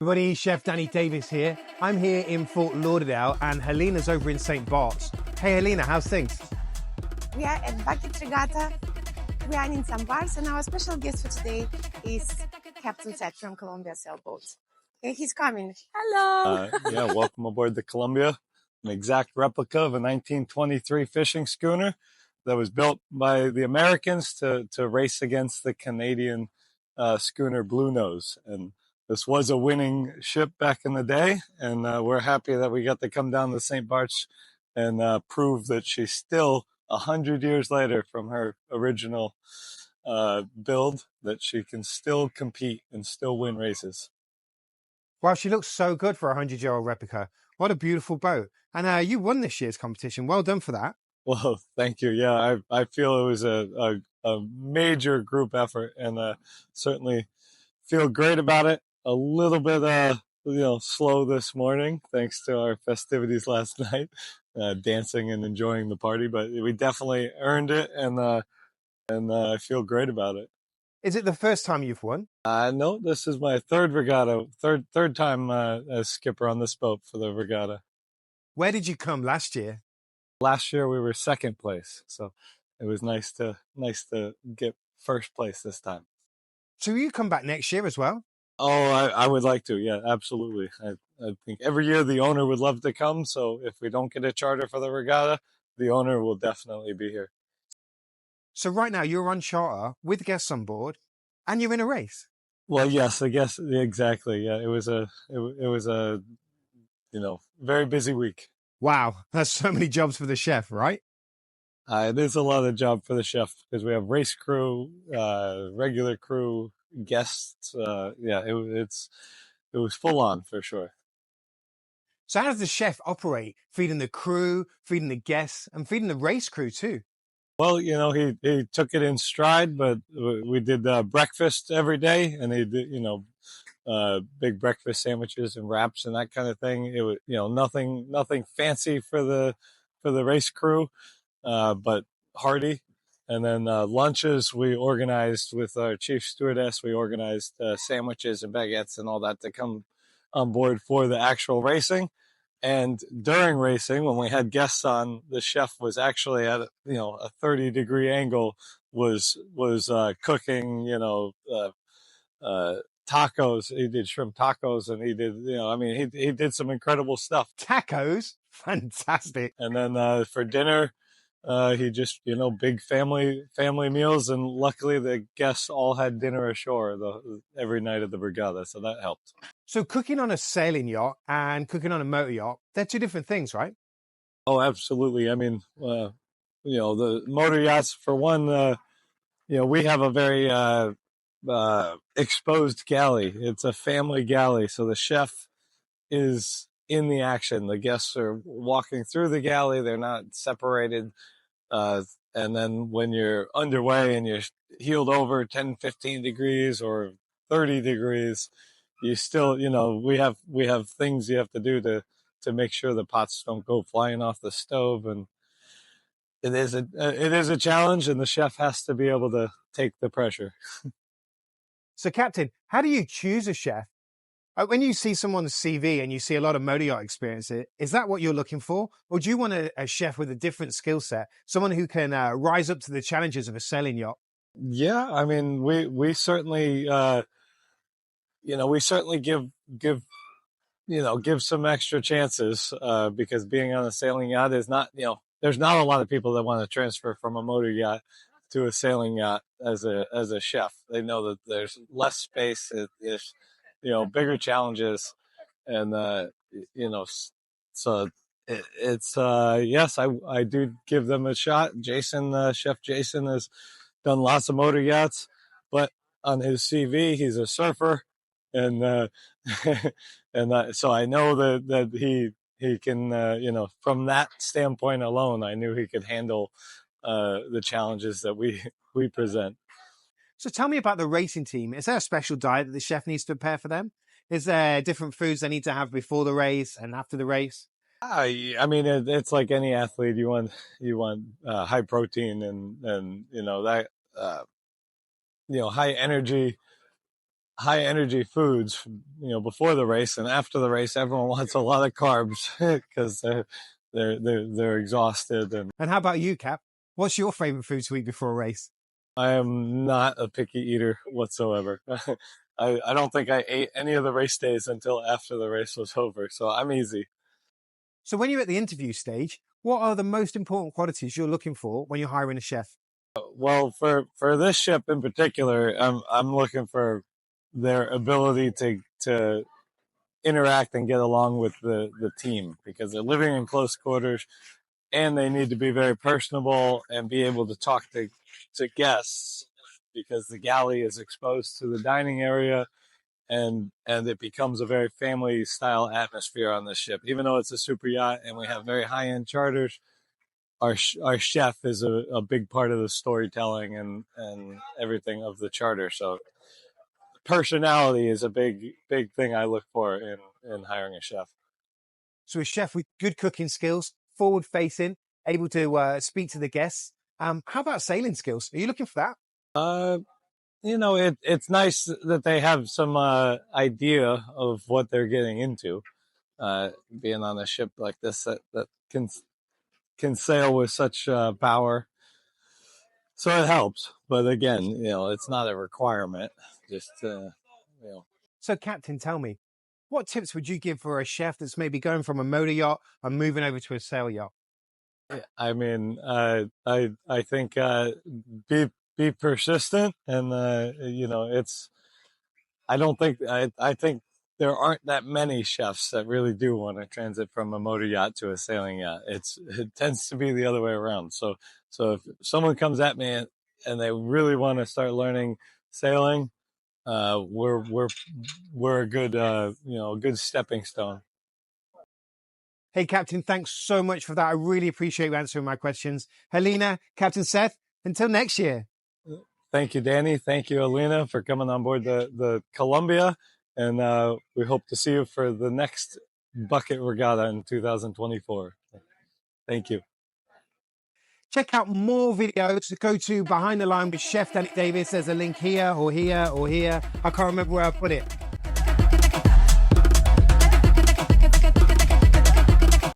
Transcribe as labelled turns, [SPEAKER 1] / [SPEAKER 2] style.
[SPEAKER 1] Everybody, Chef Danny Davis here. I'm here in Fort Lauderdale and Halyna's over in St Barths. Hey Halyna, how's things?
[SPEAKER 2] We are at Bucket Regatta. We are in St Barths, and our special guest for today is Captain Seth from Columbia Sailboats. Okay, he's coming. Hello.
[SPEAKER 3] Welcome aboard the Columbia, an exact replica of a 1923 fishing schooner that was built by the Americans to race against the Canadian schooner Blue Nose. And this was a winning ship back in the day, and we're happy that we got to come down to St. Barths and prove that she's still 100 years later from her original build, that she can still compete and still win races.
[SPEAKER 1] Wow, she looks so good for a 100-year-old replica. What a beautiful boat. And you won this year's competition. Well done for that.
[SPEAKER 3] Well, thank you. Yeah, I feel it was a major group effort, and certainly feel great about it. A little bit slow this morning thanks to our festivities last night, dancing and enjoying the party, but we definitely earned it, and I feel great about it.
[SPEAKER 1] Is it the first time you've won?
[SPEAKER 3] No, this is my third regatta, third time as skipper on this boat for the regatta.
[SPEAKER 1] Where did you come last year?
[SPEAKER 3] Last year we were second place, so it was nice to get first place this time.
[SPEAKER 1] So will you come back next year as well?
[SPEAKER 3] Oh, I would like to. Yeah, absolutely. I think every year the owner would love to come. So if we don't get a charter for the regatta, the owner will definitely be here.
[SPEAKER 1] So right now you're on charter with guests on board and you're in a race.
[SPEAKER 3] Well, yes, I guess exactly. Yeah, it was a very busy week.
[SPEAKER 1] Wow, that's so many jobs for the chef, right?
[SPEAKER 3] It is a lot of job for the chef because we have race crew, regular crew, guests. It was full on for sure.
[SPEAKER 1] So how does the chef operate, feeding the crew, feeding the guests, and feeding the race crew too?
[SPEAKER 3] Well, he took it in stride, but we did breakfast every day, and he did, big breakfast sandwiches and wraps and that kind of thing. It was, nothing fancy for the race crew, but hearty. And then lunches, we organized with our chief stewardess. We organized sandwiches and baguettes and all that to come on board for the actual racing. And during racing, when we had guests on, the chef was actually at a 30-degree angle, was cooking tacos. He did shrimp tacos, and he did he did some incredible stuff.
[SPEAKER 1] Tacos, fantastic.
[SPEAKER 3] And then for dinner, he just big family meals, and luckily the guests all had dinner ashore every night of the regatta, so that helped.
[SPEAKER 1] So cooking on a sailing yacht and cooking on a motor yacht, they're two different things, right?
[SPEAKER 3] Oh, absolutely. I mean, the motor yachts, for one, we have a very exposed galley. It's a family galley, so the chef is in the action. The guests are walking through the galley. They're not separated. And then when you're underway and you're heeled over 10, 15 degrees or 30 degrees, you still, we have things you have to do to make sure the pots don't go flying off the stove. And it is a challenge, and the chef has to be able to take the pressure.
[SPEAKER 1] So Captain, how do you choose a chef? When you see someone's CV and you see a lot of motor yacht experience, is that what you're looking for? Or do you want a chef with a different skill set, someone who can rise up to the challenges of a sailing yacht?
[SPEAKER 3] Yeah, I mean, we certainly, give some extra chances because being on a sailing yacht is not, there's not a lot of people that want to transfer from a motor yacht to a sailing yacht as a chef. They know that there's less space. There's bigger challenges, and so it's yes, I do give them a shot. Chef Jason has done lots of motor yachts, but on his CV he's a surfer, and so I know that he can from that standpoint alone, I knew he could handle the challenges that we present.
[SPEAKER 1] So tell me about the racing team. Is there a special diet that the chef needs to prepare for them? Is there different foods they need to have before the race and after the race?
[SPEAKER 3] I mean, it's like any athlete. You want high protein and that high energy high energy foods, before the race, and after the race, everyone wants a lot of carbs because they're exhausted.
[SPEAKER 1] And how about you, Cap? What's your favorite food to eat before a race?
[SPEAKER 3] I am not a picky eater whatsoever. I don't think I ate any of the race days until after the race was over, so I'm easy.
[SPEAKER 1] So when you're at the interview stage, what are the most important qualities you're looking for when you're hiring a chef?
[SPEAKER 3] Well, for this ship in particular, I'm looking for their ability to interact and get along with the team, because they're living in close quarters and they need to be very personable and be able to talk to guests, because the galley is exposed to the dining area, and it becomes a very family style atmosphere on this ship. Even though it's a super yacht and we have very high end charters, our chef is a big part of the storytelling and everything of the charter. So personality is a big thing I look for in hiring a chef.
[SPEAKER 1] So a chef with good cooking skills, forward facing, able to speak to the guests. How about sailing skills? Are you looking for that?
[SPEAKER 3] It's nice that they have some idea of what they're getting into, being on a ship like this that can sail with such power. So it helps, but again, it's not a requirement. Just
[SPEAKER 1] So, Captain, tell me, what tips would you give for a chef that's maybe going from a motor yacht and moving over to a sail yacht?
[SPEAKER 3] I mean, I think be persistent, and it's. I think there aren't that many chefs that really do want to transit from a motor yacht to a sailing yacht. It tends to be the other way around. So if someone comes at me and they really want to start learning sailing, we're a good good stepping stone.
[SPEAKER 1] Hey, Captain, thanks so much for that. I really appreciate you answering my questions. Halyna, Captain Seth, until next year.
[SPEAKER 3] Thank you, Danny. Thank you, Halyna, for coming on board the Columbia. And we hope to see you for the next Bucket Regatta in 2024. Thank you.
[SPEAKER 1] Check out more videos. Go to Behind the Line with Chef Danny Davis. There's a link here or here or here. I can't remember where I put it.